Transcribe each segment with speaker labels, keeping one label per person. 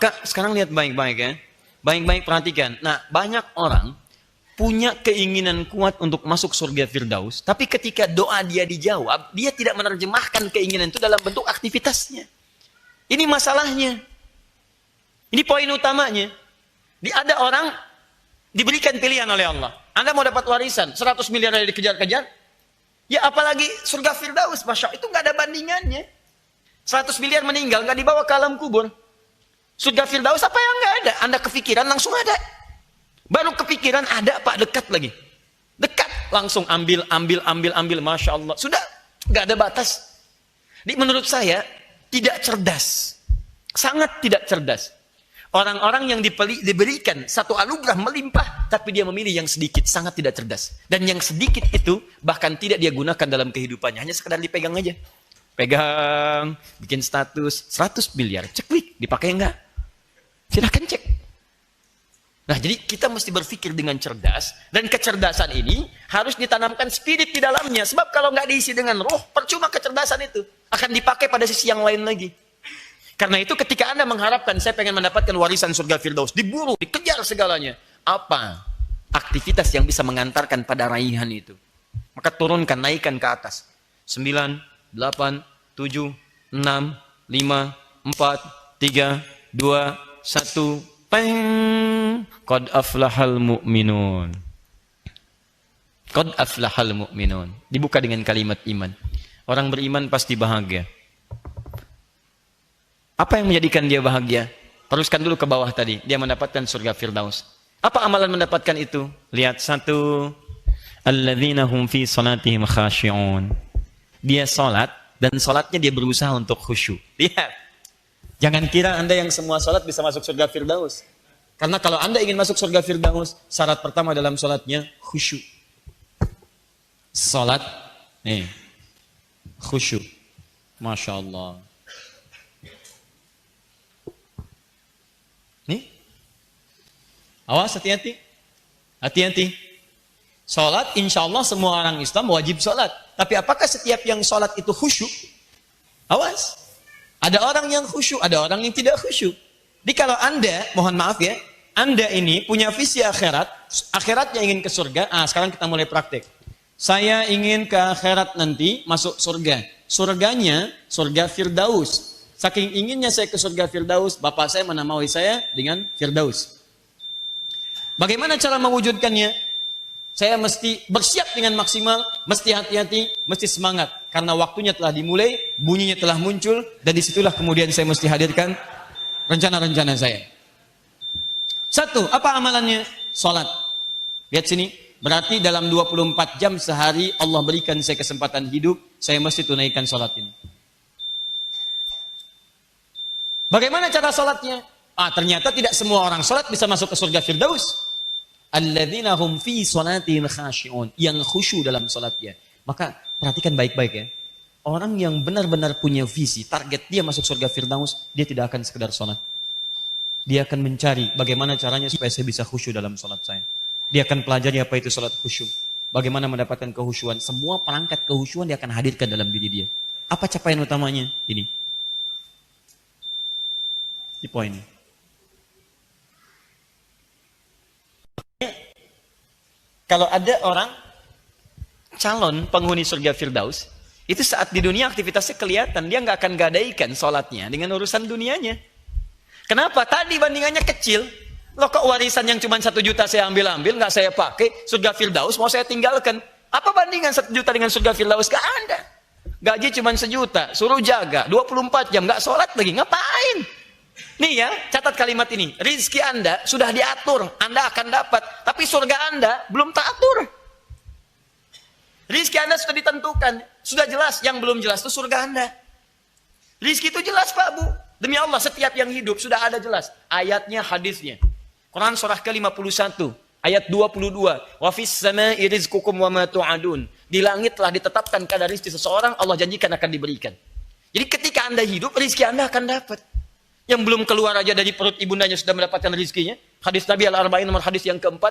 Speaker 1: Maka sekarang lihat baik-baik ya. Baik-baik perhatikan. Nah, banyak orang punya keinginan kuat untuk masuk surga Firdaus, tapi ketika doa dia dijawab, dia tidak menerjemahkan keinginan itu dalam bentuk aktivitasnya. Ini masalahnya. Ini poin utamanya. Ada orang diberikan pilihan oleh Allah. Anda mau dapat warisan 100 miliar yang dikejar-kejar? Ya apalagi surga Firdaus, Masya Allah, itu nggak ada bandingannya. 100 miliar meninggal, nggak dibawa ke alam kubur. Surga Firdaus apa yang nggak ada? Anda kepikiran langsung ada. Baru kepikiran ada Pak, dekat lagi. Dekat, langsung ambil. Masya Allah. Sudah, nggak ada batas. Menurut saya, tidak cerdas. Sangat tidak cerdas. Orang-orang yang diberikan satu anugerah melimpah, tapi dia memilih yang sedikit, sangat tidak cerdas. Dan yang sedikit itu, bahkan tidak dia gunakan dalam kehidupannya. Hanya sekedar dipegang aja. Pegang, bikin status, 100 miliar, ceklik, dipakai enggak? Silahkan cek. Nah, jadi kita mesti berpikir dengan cerdas, dan kecerdasan ini harus ditanamkan spirit di dalamnya. Sebab kalau nggak diisi dengan roh, percuma kecerdasan itu. Akan dipakai pada sisi yang lain lagi. Karena itu ketika Anda mengharapkan, saya pengen mendapatkan warisan surga Firdaus, diburu, dikejar segalanya. Apa aktivitas yang bisa mengantarkan pada raihan itu? Maka turunkan, naikkan ke atas. 9, 8, 7, 6, 5, 4, 3, 2, 1, peng. Qad aflahal mu'minun. Qad aflahal mu'minun. Dibuka dengan kalimat iman. Orang beriman pasti bahagia. Apa yang menjadikan dia bahagia? Teruskan dulu ke bawah tadi. Dia mendapatkan surga Firdaus. Apa amalan mendapatkan itu? Lihat satu. Alladzina hum fi salatihim khashi'un. Dia salat dan salatnya dia berusaha untuk khusyuk. Lihat. Jangan kira Anda yang semua salat bisa masuk surga Firdaus. Karena kalau Anda ingin masuk surga Firdaus, syarat pertama dalam salatnya khusyuk. Salat khusyuk. Masya Allah. Nih. Awas, hati-hati. Hati-hati. Salat insya Allah semua orang Islam wajib salat. Tapi apakah setiap yang salat itu khusyuk? Awas. Ada orang yang khusyuk, ada orang yang tidak khusyuk. Jadi kalau Anda, mohon maaf ya, Anda ini punya visi akhirat, akhiratnya ingin ke surga, sekarang kita mulai praktek. Saya ingin ke akhirat nanti, masuk surga. Surganya, surga Firdaus. Saking inginnya saya ke surga Firdaus, Bapak saya menamai saya dengan Firdaus. Bagaimana cara mewujudkannya? Saya mesti bersiap dengan maksimal, mesti hati-hati, mesti semangat. Karena waktunya telah dimulai, bunyinya telah muncul, dan disitulah kemudian saya mesti hadirkan rencana-rencana saya. Satu, apa amalannya? Salat. Lihat sini, berarti dalam 24 jam sehari Allah berikan saya kesempatan hidup, saya mesti tunaikan salat ini. Bagaimana cara salatnya? Ternyata tidak semua orang salat bisa masuk ke surga Firdaus. Alladzina hum fi salatihim khashi'un, yang khusyuk dalam salatnya. Maka perhatikan baik-baik ya. Orang yang benar-benar punya visi, target dia masuk surga Firdaus, dia tidak akan sekedar salat. Dia akan mencari bagaimana caranya supaya saya bisa khusyuk dalam salat saya. Dia akan pelajari apa itu salat khusyuk. Bagaimana mendapatkan kehusyuan. Semua perangkat kehusyuan dia akan hadirkan dalam diri dia. Apa capaian utamanya? Ini. Di poin ini. Kalau ada orang calon penghuni surga Firdaus, itu saat di dunia aktivitasnya kelihatan, dia nggak akan gadaikan sholatnya dengan urusan dunianya. Kenapa? Tadi bandingannya kecil. Loh kok warisan yang cuma 1 juta saya ambil-ambil, nggak saya pakai, surga Firdaus mau saya tinggalkan. Apa bandingan 1 juta dengan surga Firdaus? Gak ada. Gaji cuma 1 juta, suruh jaga, 24 jam, nggak sholat lagi, ngapain? Nih ya, catat kalimat ini. Rizki Anda sudah diatur, Anda akan dapat. Tapi surga Anda belum teratur. Rizki Anda sudah ditentukan, sudah jelas. Yang belum jelas itu surga Anda. Rizki itu jelas Pak Bu. Demi Allah, setiap yang hidup sudah ada jelas. Ayatnya, hadisnya. Quran surah ke-51, ayat 22. Wa fis sama'i rizqukum wa ma tu'adun. Di langit telah ditetapkan kadar rizki seseorang, Allah janjikan akan diberikan. Jadi ketika Anda hidup, rizki Anda akan dapat. Yang belum keluar aja dari perut ibundanya sudah mendapatkan rezekinya. Hadis Nabi Al-Arba'in nomor hadis yang keempat.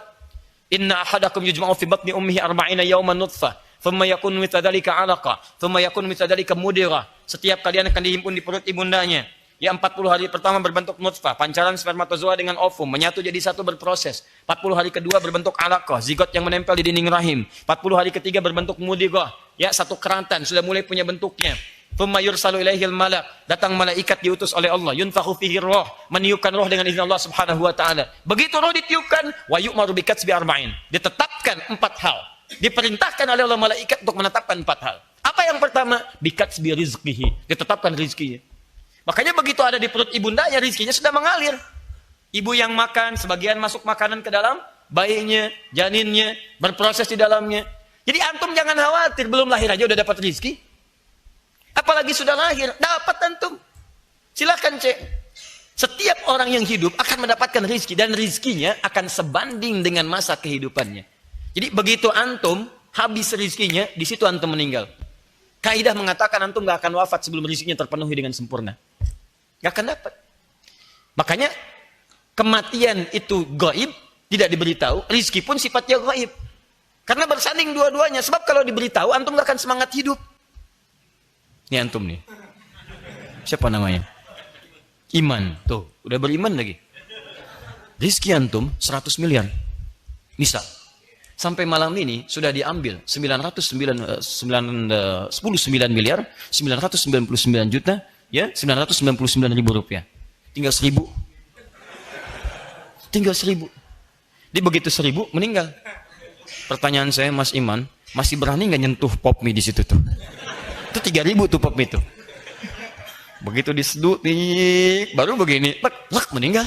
Speaker 1: Inna ahadakum yujma'u fi batni ummihi arba'ina yawman nutfah. Thumma yakun mithla dhalika 'alaqa. Thumma yakun mithla dhalika mudghah. Setiap kalian akan dihimpun di perut ibundanya. Ya 40 hari pertama berbentuk nutfah, pancaran spermatozoa dengan ovum, menyatu jadi satu berproses. 40 hari kedua berbentuk alaqah, zigot yang menempel di dinding rahim. 40 hari ketiga berbentuk mudghah, ya satu kerantan, sudah mulai punya bentuknya. Tsumma yursalu ilaihil malak, datang malaikat diutus oleh Allah, yunfakhu fihi roh, meniupkan roh dengan izin Allah Subhanahu wa taala. Begitu roh ditiupkan, wa yu'maru bikatsbi arba'in. Ditetapkan 4 hal. Diperintahkan oleh Allah malaikat untuk menetapkan 4 hal. Apa yang pertama? Bikatsbi rizqihi, ditetapkan rizkinya. Makanya begitu ada di perut ibundanya, rizkinya sudah mengalir. Ibu yang makan, sebagian masuk makanan ke dalam bayinya, janinnya, berproses di dalamnya. Jadi antum jangan khawatir, belum lahir aja udah dapat rizki. Apalagi sudah lahir, dapat antum. Silakan cek. Setiap orang yang hidup akan mendapatkan rizki, dan rizkinya akan sebanding dengan masa kehidupannya. Jadi begitu antum habis rizkinya, di situ antum meninggal. Kaidah mengatakan antum gak akan wafat sebelum rizkinya terpenuhi dengan sempurna. Gak akan dapat. Makanya kematian itu gaib, tidak diberitahu. Rizki pun sifatnya gaib. Karena bersanding dua-duanya. Sebab kalau diberitahu, antum gak akan semangat hidup. Ini antum nih. Siapa namanya? Iman. Tuh, udah beriman lagi. Rizki antum 100 miliar. Misal. Sampai malam ini sudah diambil 999 miliar 999 juta ya 999 ribu rupiah. Tinggal 1000. Tinggal 1000. Di begitu 1000 meninggal. Pertanyaan saya Mas Iman, masih berani nggak nyentuh pop mie di situ tuh? Itu 3000 tuh pop mie tuh. Begitu disedut nih baru begini, lek meninggal.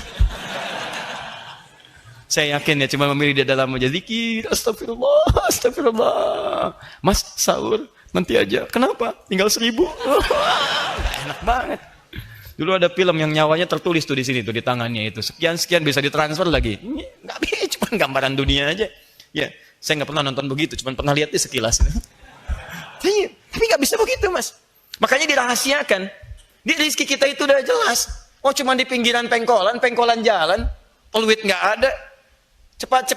Speaker 1: Saya yakin ya cuma memilih dia dalam aja zikir, astagfirullah, astagfirullah. Mas sahur nanti aja. Kenapa? Tinggal 1000. Enak banget. Dulu ada film yang nyawanya tertulis tuh di sini tuh di tangannya itu. Sekian-sekian bisa ditransfer lagi. Nggak bisa, cuma gambaran dunia aja. Ya, saya nggak pernah nonton begitu, cuma pernah lihat di sekilas. Tapi nggak bisa begitu, Mas. Makanya dirahasiakan. Di rezeki kita itu udah jelas. Oh, cuma di pinggiran pengkolan jalan, peluit nggak ada. Cepat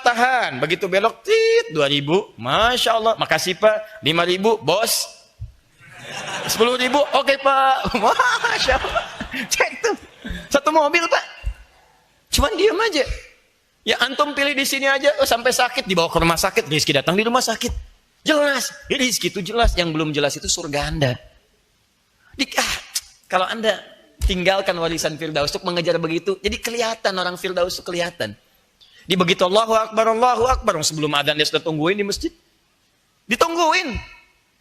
Speaker 1: tahan. Begitu belok, 2000, Masya Allah. Makasih Pak, 5000, bos. 10.000, oke Pak. Masya Allah. Cek tuh, satu mobil Pak. Cuman diam aja. Ya antum pilih di sini aja, sampai sakit dibawa ke rumah sakit, rezeki datang di rumah sakit. Jelas, rezeki itu jelas. Yang belum jelas itu surga Anda. Kalau Anda tinggalkan warisan Firdaus untuk mengejar begitu, jadi kelihatan orang Firdaus itu kelihatan. Di begitu Allahu Akbar, sebelum adzan dia sudah tungguin di masjid. Ditungguin.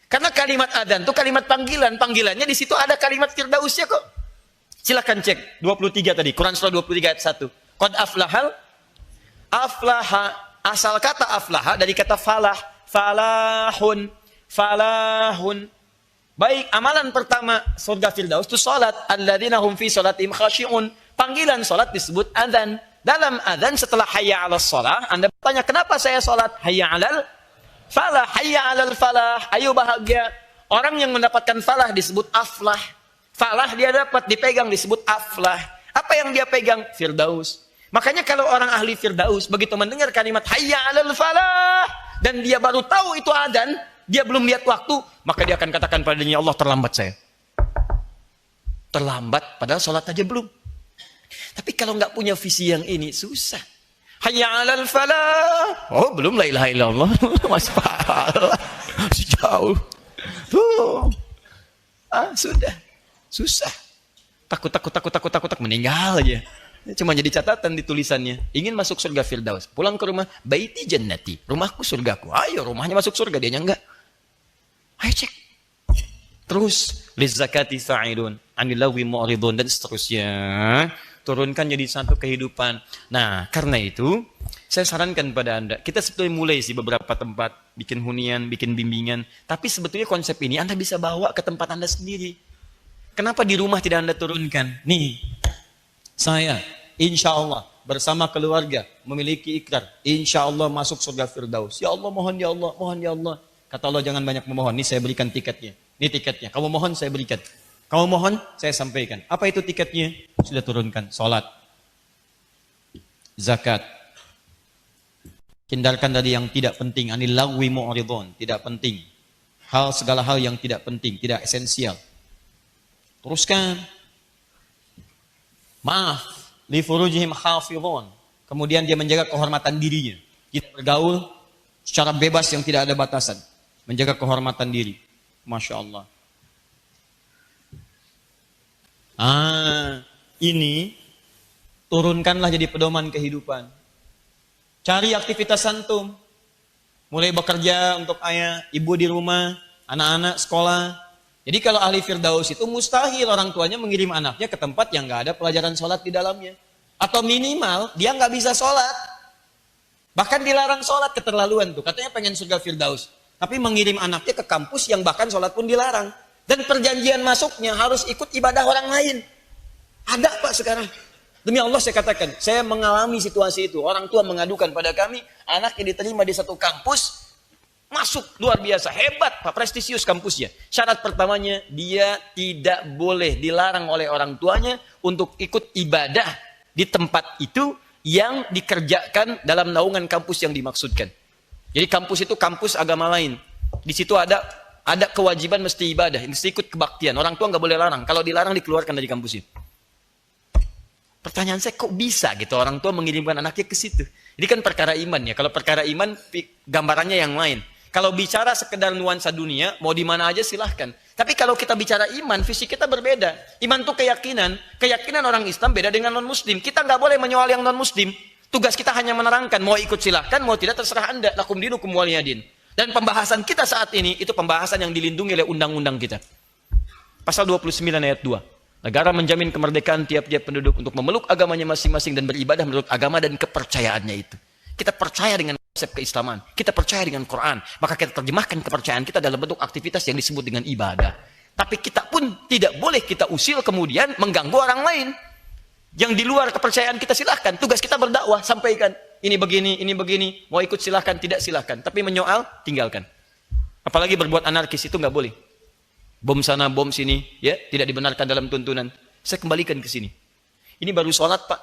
Speaker 1: Karena kalimat adzan itu kalimat panggilan. Panggilannya di situ ada kalimat Firdausnya kok. Silakan cek 23 tadi, Quran surah 23 ayat 1. Qad aflaha, asal kata aflaha dari kata falah, falahun. Baik, amalan pertama surga Firdaus itu salat. Alladzina hum fi salatihim khashi'un. Panggilan salat disebut adzan. Dalam adzan setelah hayya 'alas shalah, Anda bertanya, "Kenapa saya salat?" Hayya 'alal falah, hayya 'alal falah. Ayo bahagia. Orang yang mendapatkan falah disebut aflah. Falah dia dapat dipegang disebut aflah. Apa yang dia pegang? Firdaus. Makanya kalau orang ahli Firdaus begitu mendengar kalimat hayya 'alal falah dan dia baru tahu itu adzan, dia belum lihat waktu, maka dia akan katakan padanya, Allah terlambat saya. Terlambat padahal salat aja belum. Tapi kalau nggak punya visi yang ini, susah. Hayya 'alal falah. Oh, belum la ilaha illallah. Masih pahala. Jauh. Tuh. Sudah. Susah. Takut meninggal aja. Cuma jadi catatan di tulisannya. Ingin masuk surga Firdaus. Pulang ke rumah, baiti jannati. Rumahku surgaku. Ayo, rumahnya masuk surga, dianya enggak. Ayo cek. Terus lizakati sa'idun, anilawi mu'ridun, dan seterusnya. Turunkan jadi satu kehidupan. Nah, karena itu saya sarankan pada Anda, kita sebetulnya mulai sih beberapa tempat bikin hunian, bikin bimbingan, tapi sebetulnya konsep ini Anda bisa bawa ke tempat Anda sendiri. Kenapa di rumah tidak Anda turunkan? Nih, saya insya Allah bersama keluarga memiliki ikrar, insya Allah masuk surga Firdaus. Ya Allah, mohon ya Allah, mohon ya Allah. Kata Allah, jangan banyak memohon, ini saya berikan tiketnya. Ini tiketnya, kamu mohon saya berikan. Kamu mohon, saya sampaikan. Apa itu tiketnya? Sudah turunkan. Salat, zakat. Hindarkan dari yang tidak penting. Anil lagwi mu'ridun. Tidak penting. Segala hal yang tidak penting, tidak esensial. Teruskan. Maaf, li furujihim hafizun. Kemudian dia menjaga kehormatan dirinya. Kita bergaul secara bebas yang tidak ada batasan. Menjaga kehormatan diri. Masya Allah. Ini turunkanlah jadi pedoman kehidupan. Cari aktivitas antum. Mulai bekerja untuk ayah, ibu di rumah, anak-anak sekolah. Jadi kalau ahli Firdaus itu mustahil orang tuanya mengirim anaknya ke tempat yang nggak ada pelajaran sholat di dalamnya. Atau minimal dia nggak bisa sholat. Bahkan dilarang sholat, keterlaluan tuh. Katanya pengen surga Firdaus. Tapi mengirim anaknya ke kampus yang bahkan sholat pun dilarang. Dan perjanjian masuknya harus ikut ibadah orang lain. Ada Pak sekarang. Demi Allah saya katakan, saya mengalami situasi itu. Orang tua mengadukan pada kami, anaknya diterima di satu kampus, masuk luar biasa, hebat Pak, prestisius kampusnya. Syarat pertamanya, dia tidak boleh dilarang oleh orang tuanya untuk ikut ibadah di tempat itu yang dikerjakan dalam naungan kampus yang dimaksudkan. Jadi kampus itu kampus agama lain. Di situ ada kewajiban mesti ibadah, mesti ikut kebaktian. Orang tua nggak boleh larang. Kalau dilarang dikeluarkan dari kampus itu. Pertanyaan saya, kok bisa gitu orang tua mengirimkan anaknya ke situ? Ini kan perkara iman ya. Kalau perkara iman, gambarannya yang lain. Kalau bicara sekedar nuansa dunia, mau di mana aja silahkan. Tapi kalau kita bicara iman, visi kita berbeda. Iman itu keyakinan. Keyakinan orang Islam beda dengan non-Muslim. Kita nggak boleh menyoal yang non-Muslim. Tugas kita hanya menerangkan. Mau ikut silahkan, mau tidak terserah Anda. Lakum dinukum waliyadin. Dan pembahasan kita saat ini, itu pembahasan yang dilindungi oleh undang-undang kita. Pasal 29 ayat 2. Negara menjamin kemerdekaan tiap-tiap penduduk untuk memeluk agamanya masing-masing dan beribadah menurut agama dan kepercayaannya itu. Kita percaya dengan konsep keislaman. Kita percaya dengan Quran. Maka kita terjemahkan kepercayaan kita dalam bentuk aktivitas yang disebut dengan ibadah. Tapi kita pun tidak boleh kita usil kemudian mengganggu orang lain. Yang di luar kepercayaan kita silahkan. Tugas kita berdakwah, sampaikan. Ini begini. Mau ikut silahkan, tidak silahkan. Tapi menyoal, tinggalkan. Apalagi berbuat anarkis itu nggak boleh. Bom sana, bom sini, ya tidak dibenarkan dalam tuntunan. Saya kembalikan ke sini. Ini baru sholat Pak.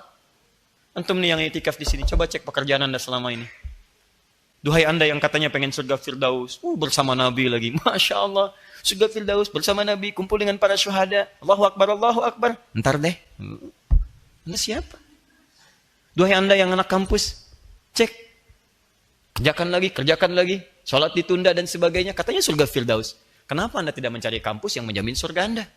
Speaker 1: Antum nih yang itikaf di sini, coba cek pekerjaan Anda selama ini. Duhai Anda yang katanya pengen surga Firdaus, bersama Nabi lagi, Masya Allah, surga Firdaus bersama Nabi, kumpul dengan para syuhada, Allahu Akbar, Allahu Akbar. Ntar deh, Anda siapa? Duhai Anda yang anak kampus, cek, kerjakan lagi, sholat ditunda dan sebagainya, katanya surga Firdaus. Kenapa Anda tidak mencari kampus yang menjamin surga Anda?